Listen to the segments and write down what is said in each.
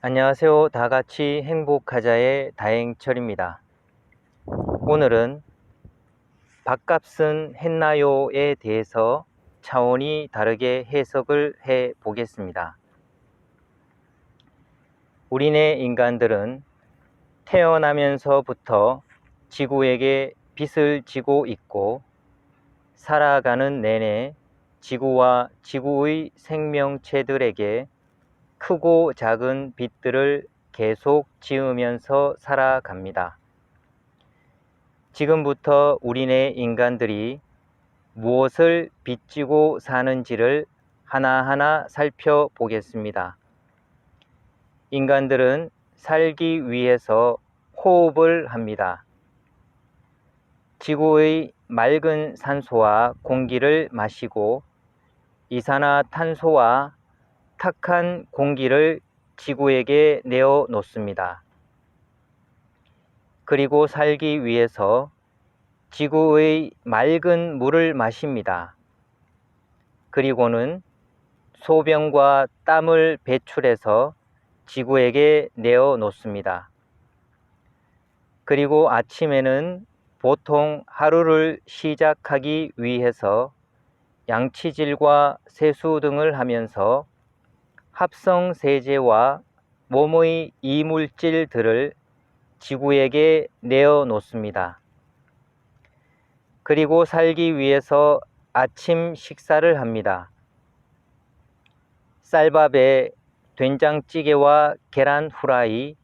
안녕하세요. 다같이 행복하자의 다행철입니다. 오늘은 밥값은 했나요에 대해서 차원이 다르게 해석을 해 보겠습니다. 우리네 인간들은 태어나면서부터 지구에게 빚을 지고 있고, 살아가는 내내 지구와 지구의 생명체들에게 크고 작은 빚들을 계속 지으면서 살아갑니다. 지금부터 우리네 인간들이 무엇을 빚지고 사는지를 하나하나 살펴보겠습니다. 인간들은 살기 위해서 호흡을 합니다. 지구의 맑은 산소와 공기를 마시고 이산화탄소와 탁한 공기를 지구에게 내어 놓습니다. 그리고 살기 위해서 지구의 맑은 물을 마십니다. 그리고는 소변과 땀을 배출해서 지구에게 내어 놓습니다. 그리고 아침에는 보통 하루를 시작하기 위해서 양치질과 세수 등을 하면서 합성 세제와 몸의 이물질들을 지구에게 내어 놓습니다. 그리고 살기 위해서 아침 식사를 합니다. 쌀밥에 된장찌개와 계란 후라이,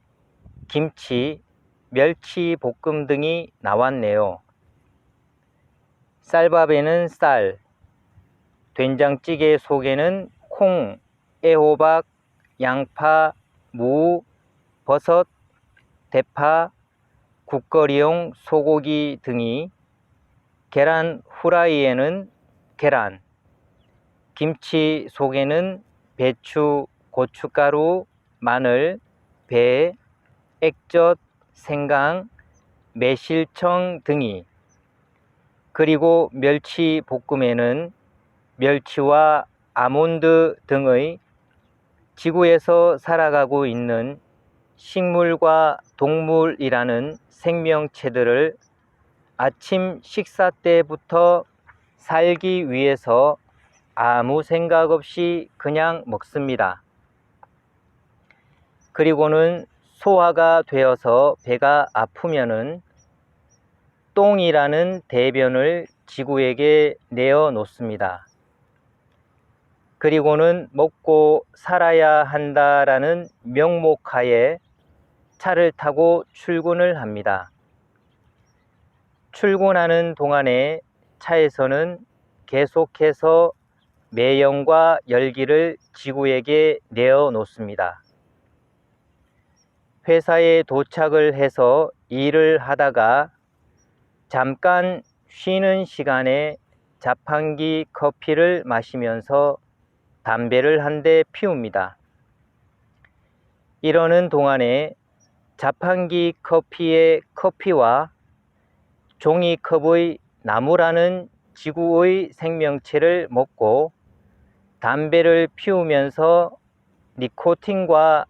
김치, 멸치 볶음 등이 나왔네요. 쌀밥에는 쌀, 된장찌개 속에는 콩, 애호박, 양파, 무, 버섯, 대파, 국거리용 소고기 등이, 계란 후라이에는 계란, 김치 속에는 배추, 고춧가루, 마늘, 배, 액젓, 생강, 매실청 등이, 그리고 멸치 볶음에는 멸치와 아몬드 등의 지구에서 살아가고 있는 식물과 동물이라는 생명체들을 아침 식사 때부터 살기 위해서 아무 생각 없이 그냥 먹습니다. 그리고는 소화가 되어서 배가 아프면은 똥이라는 대변을 지구에게 내어 놓습니다. 그리고는 먹고 살아야 한다라는 명목하에 차를 타고 출근을 합니다. 출근하는 동안에 차에서는 계속해서 매연과 열기를 지구에게 내어 놓습니다. 회사에 도착을 해서 일을 하다가 잠깐 쉬는 시간에 자판기 커피를 마시면서 담배를 한 대 피웁니다. 이러는 동안에 자판기 커피의 커피와 종이컵의 나무라는 지구의 생명체를 먹고 담배를 피우면서 니코틴과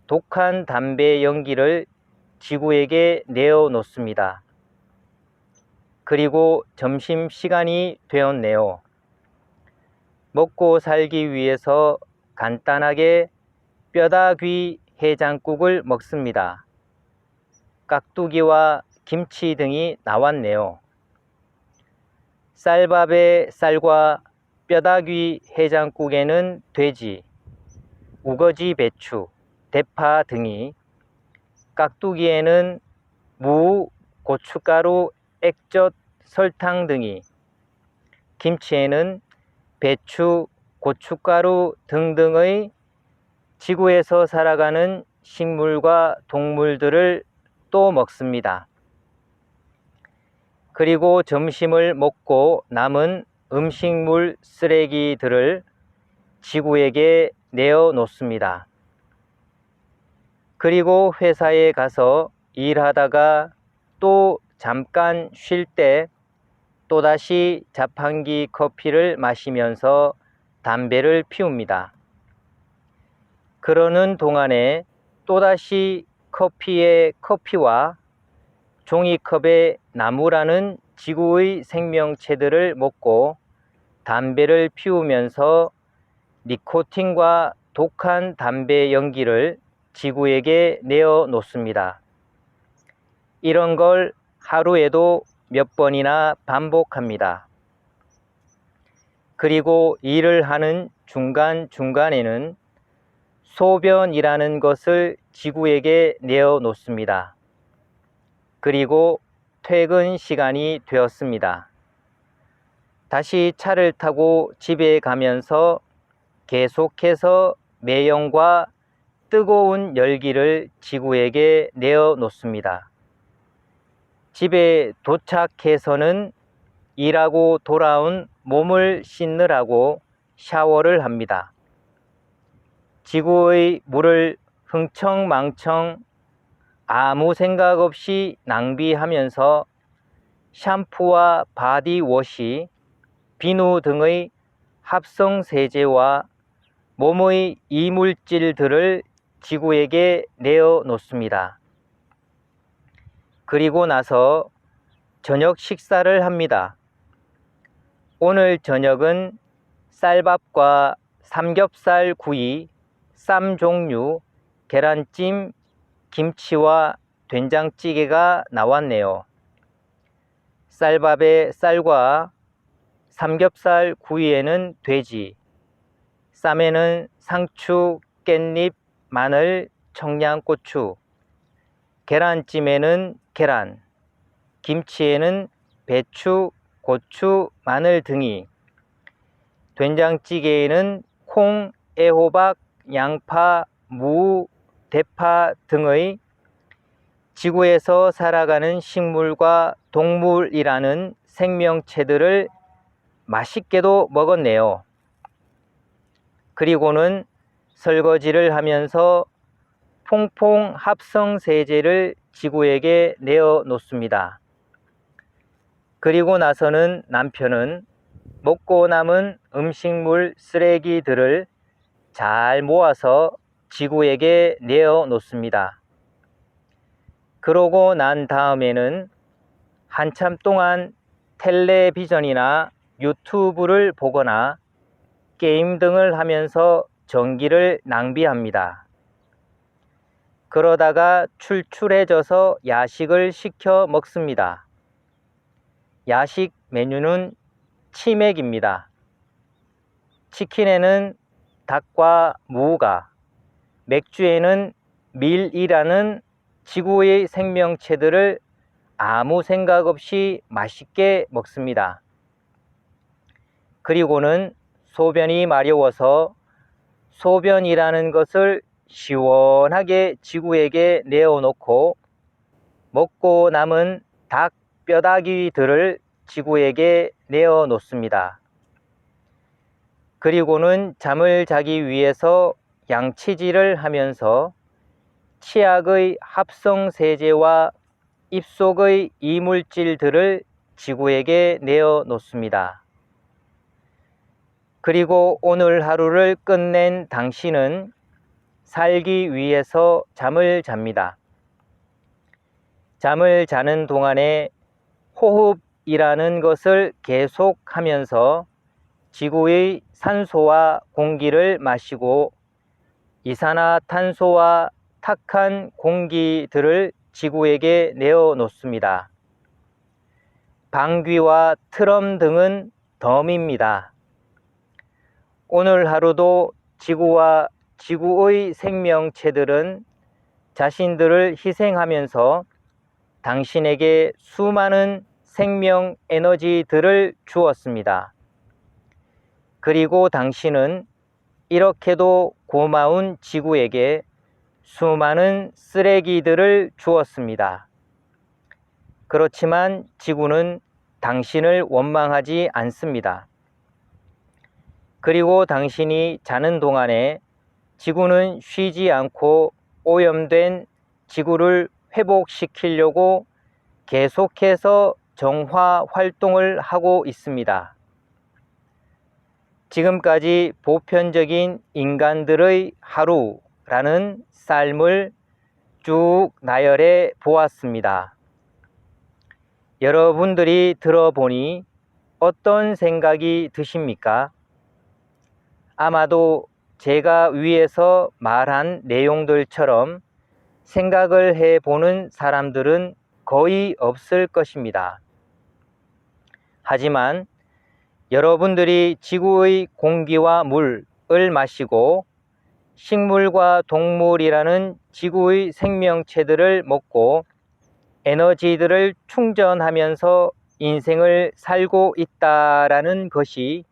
독한 담배 연기를 지구에게 내어 놓습니다. 그리고 점심시간이 되었네요. 먹고 살기 위해서 간단하게 뼈다귀 해장국을 먹습니다. 깍두기와 김치 등이 나왔네요. 쌀밥에 쌀과 뼈다귀 해장국에는 돼지, 우거지 배추, 대파 등이, 깍두기에는 무, 고춧가루, 액젓, 설탕 등이, 김치에는 배추, 고춧가루 등등의 지구에서 살아가는 식물과 동물들을 또 먹습니다. 그리고 점심을 먹고 남은 음식물 쓰레기들을 지구에게 내어 놓습니다. 그리고 회사에 가서 일하다가 또 잠깐 쉴 때 또다시 자판기 커피를 마시면서 담배를 피웁니다. 그러는 동안에 또다시 커피의 커피와 종이컵의 나무라는 지구의 생명체들을 먹고 담배를 피우면서 니코틴과 독한 담배 연기를 지구에게 내어 놓습니다. 이런 걸 하루에도 몇 번이나 반복합니다. 그리고 일을 하는 중간중간에는 소변이라는 것을 지구에게 내어 놓습니다. 그리고 퇴근 시간이 되었습니다. 다시 차를 타고 집에 가면서 계속해서 매연과 뜨거운 열기를 지구에게 내어 놓습니다. 집에 도착해서는 일하고 돌아온 몸을 씻느라고 샤워를 합니다. 지구의 물을 흥청망청 아무 생각 없이 낭비하면서 샴푸와 바디워시, 비누 등의 합성세제와 몸의 이물질들을 지구에게 내어 놓습니다. 그리고 나서 저녁 식사를 합니다. 오늘 저녁은 쌀밥과 삼겹살 구이, 쌈 종류, 계란찜, 김치와 된장찌개가 나왔네요. 쌀밥에 쌀과 삼겹살 구이에는 돼지, 쌈에는 상추, 깻잎, 마늘, 청양고추, 계란찜에는 계란, 김치에는 배추, 고추, 마늘 등이, 된장찌개에는 콩, 애호박, 양파, 무, 대파 등의 지구에서 살아가는 식물과 동물이라는 생명체들을 맛있게도 먹었네요. 그리고는 설거지를 하면서 퐁퐁 합성세제를 지구에게 내어 놓습니다. 그리고 나서는 남편은 먹고 남은 음식물 쓰레기들을 잘 모아서 지구에게 내어 놓습니다. 그러고 난 다음에는 한참 동안 텔레비전이나 유튜브를 보거나 게임 등을 하면서 전기를 낭비합니다. 그러다가 출출해져서 야식을 시켜 먹습니다. 야식 메뉴는 치맥입니다. 치킨에는 닭과 무가, 맥주에는 밀이라는 지구의 생명체들을 아무 생각 없이 맛있게 먹습니다. 그리고는 소변이 마려워서 소변이라는 것을 시원하게 지구에게 내어놓고 먹고 남은 닭 뼈다귀들을 지구에게 내어놓습니다. 그리고는 잠을 자기 위해서 양치질을 하면서 치약의 합성세제와 입속의 이물질들을 지구에게 내어놓습니다. 그리고 오늘 하루를 끝낸 당신은 살기 위해서 잠을 잡니다. 잠을 자는 동안에 호흡이라는 것을 계속하면서 지구의 산소와 공기를 마시고 이산화탄소와 탁한 공기들을 지구에게 내어놓습니다. 방귀와 트럼 등은 덤입니다. 오늘 하루도 지구와 지구의 생명체들은 자신들을 희생하면서 당신에게 수많은 생명 에너지들을 주었습니다. 그리고 당신은 이렇게도 고마운 지구에게 수많은 쓰레기들을 주었습니다. 그렇지만 지구는 당신을 원망하지 않습니다. 그리고 당신이 자는 동안에 지구는 쉬지 않고 오염된 지구를 회복시키려고 계속해서 정화 활동을 하고 있습니다. 지금까지 보편적인 인간들의 하루 라는 삶을 쭉 나열해 보았습니다. 여러분들이 들어보니 어떤 생각이 드십니까? 아마도 제가 위에서 말한 내용들처럼 생각을 해보는 사람들은 거의 없을 것입니다. 하지만 여러분들이 지구의 공기와 물을 마시고 식물과 동물이라는 지구의 생명체들을 먹고 에너지들을 충전하면서 인생을 살고 있다라는 것이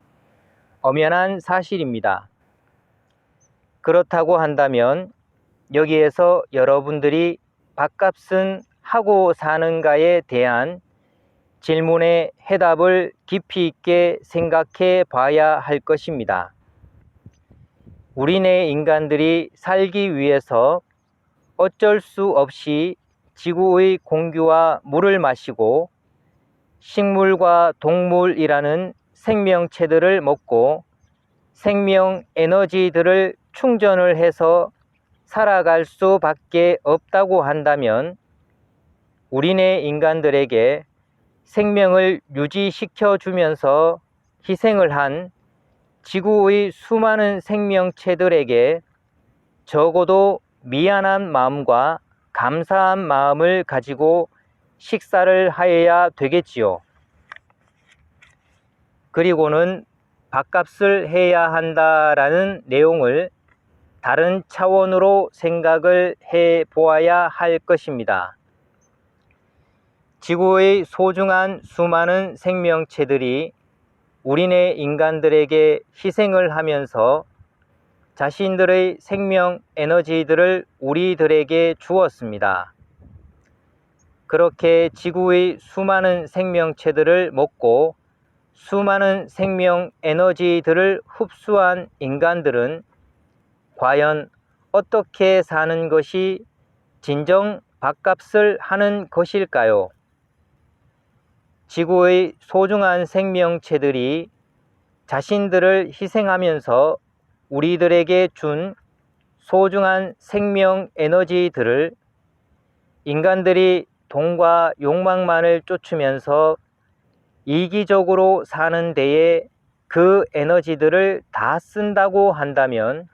엄연한 사실입니다. 그렇다고 한다면 여기에서 여러분들이 밥값은 하고 사는가에 대한 질문의 해답을 깊이 있게 생각해 봐야 할 것입니다. 우리네 인간들이 살기 위해서 어쩔 수 없이 지구의 공기와 물을 마시고 식물과 동물이라는 생명체들을 먹고 생명 에너지들을 충전을 해서 살아갈 수밖에 없다고 한다면 우리네 인간들에게 생명을 유지시켜 주면서 희생을 한 지구의 수많은 생명체들에게 적어도 미안한 마음과 감사한 마음을 가지고 식사를 하여야 되겠지요. 그리고는 밥값을 해야 한다라는 내용을 다른 차원으로 생각을 해 보아야 할 것입니다. 지구의 소중한 수많은 생명체들이 우리네 인간들에게 희생을 하면서 자신들의 생명 에너지들을 우리들에게 주었습니다. 그렇게 지구의 수많은 생명체들을 먹고 수많은 생명 에너지들을 흡수한 인간들은 과연 어떻게 사는 것이 진정 밥값을 하는 것일까요? 지구의 소중한 생명체들이 자신들을 희생하면서 우리들에게 준 소중한 생명 에너지들을 인간들이 돈과 욕망만을 쫓으면서 이기적으로 사는 데에 그 에너지들을 다 쓴다고 한다면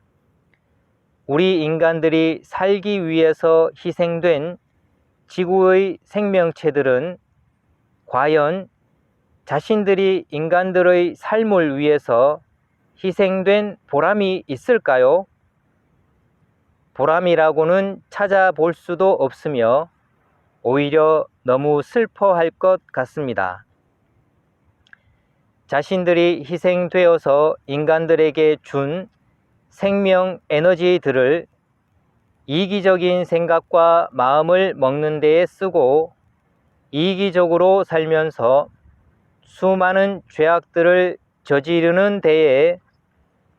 우리 인간들이 살기 위해서 희생된 지구의 생명체들은 과연 자신들이 인간들의 삶을 위해서 희생된 보람이 있을까요? 보람이라고는 찾아볼 수도 없으며 오히려 너무 슬퍼할 것 같습니다. 자신들이 희생되어서 인간들에게 준 생명 에너지들을 이기적인 생각과 마음을 먹는 데에 쓰고 이기적으로 살면서 수많은 죄악들을 저지르는 데에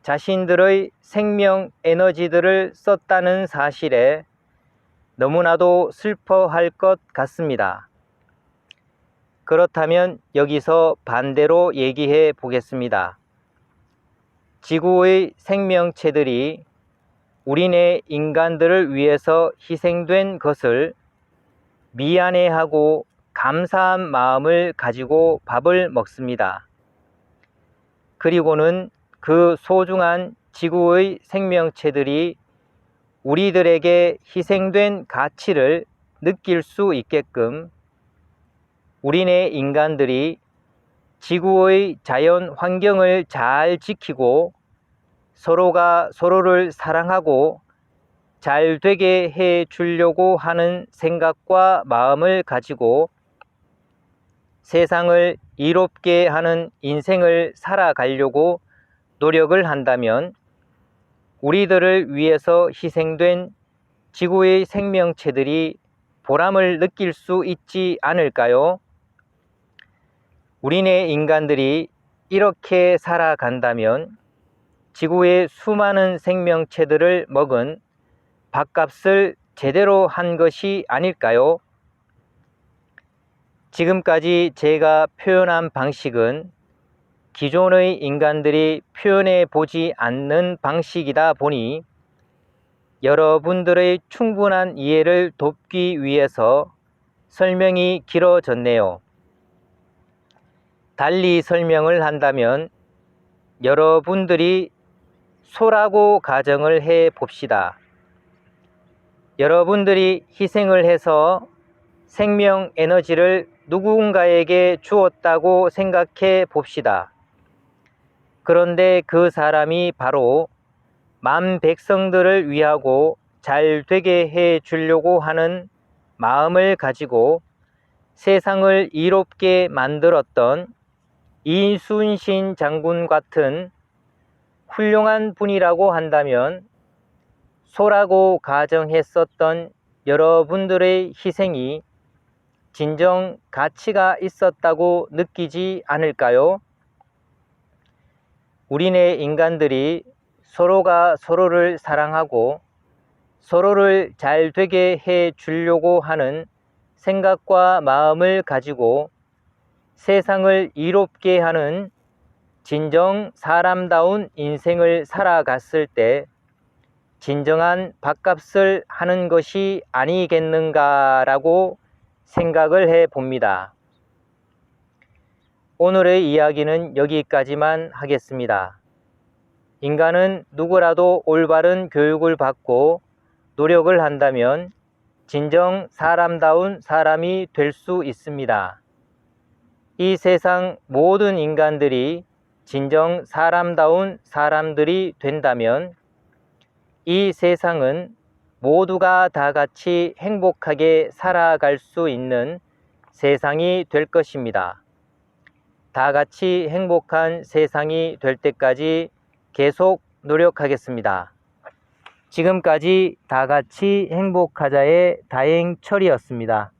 자신들의 생명 에너지들을 썼다는 사실에 너무나도 슬퍼할 것 같습니다. 그렇다면 여기서 반대로 얘기해 보겠습니다. 지구의 생명체들이 우리네 인간들을 위해서 희생된 것을 미안해하고 감사한 마음을 가지고 밥을 먹습니다. 그리고는 그 소중한 지구의 생명체들이 우리들에게 희생된 가치를 느낄 수 있게끔 우리네 인간들이 지구의 자연 환경을 잘 지키고 서로가 서로를 사랑하고 잘 되게 해 주려고 하는 생각과 마음을 가지고 세상을 이롭게 하는 인생을 살아가려고 노력을 한다면 우리들을 위해서 희생된 지구의 생명체들이 보람을 느낄 수 있지 않을까요? 우리네 인간들이 이렇게 살아간다면 지구의 수많은 생명체들을 먹은 밥값을 제대로 한 것이 아닐까요? 지금까지 제가 표현한 방식은 기존의 인간들이 표현해 보지 않는 방식이다 보니 여러분들의 충분한 이해를 돕기 위해서 설명이 길어졌네요. 달리 설명을 한다면 여러분들이 소라고 가정을 해 봅시다. 여러분들이 희생을 해서 생명 에너지를 누군가에게 주었다고 생각해 봅시다. 그런데 그 사람이 바로 만 백성들을 위하고 잘 되게 해 주려고 하는 마음을 가지고 세상을 이롭게 만들었던 이순신 장군 같은 훌륭한 분이라고 한다면 소라고 가정했었던 여러분들의 희생이 진정 가치가 있었다고 느끼지 않을까요? 우리네 인간들이 서로가 서로를 사랑하고 서로를 잘 되게 해 주려고 하는 생각과 마음을 가지고 세상을 이롭게 하는 진정 사람다운 인생을 살아갔을 때 진정한 밥값을 하는 것이 아니겠는가라고 생각을 해 봅니다. 오늘의 이야기는 여기까지만 하겠습니다. 인간은 누구라도 올바른 교육을 받고 노력을 한다면 진정 사람다운 사람이 될 수 있습니다. 이 세상 모든 인간들이 진정 사람다운 사람들이 된다면 이 세상은 모두가 다 같이 행복하게 살아갈 수 있는 세상이 될 것입니다. 다 같이 행복한 세상이 될 때까지 계속 노력하겠습니다. 지금까지 다 같이 행복하자의 다행철이었습니다.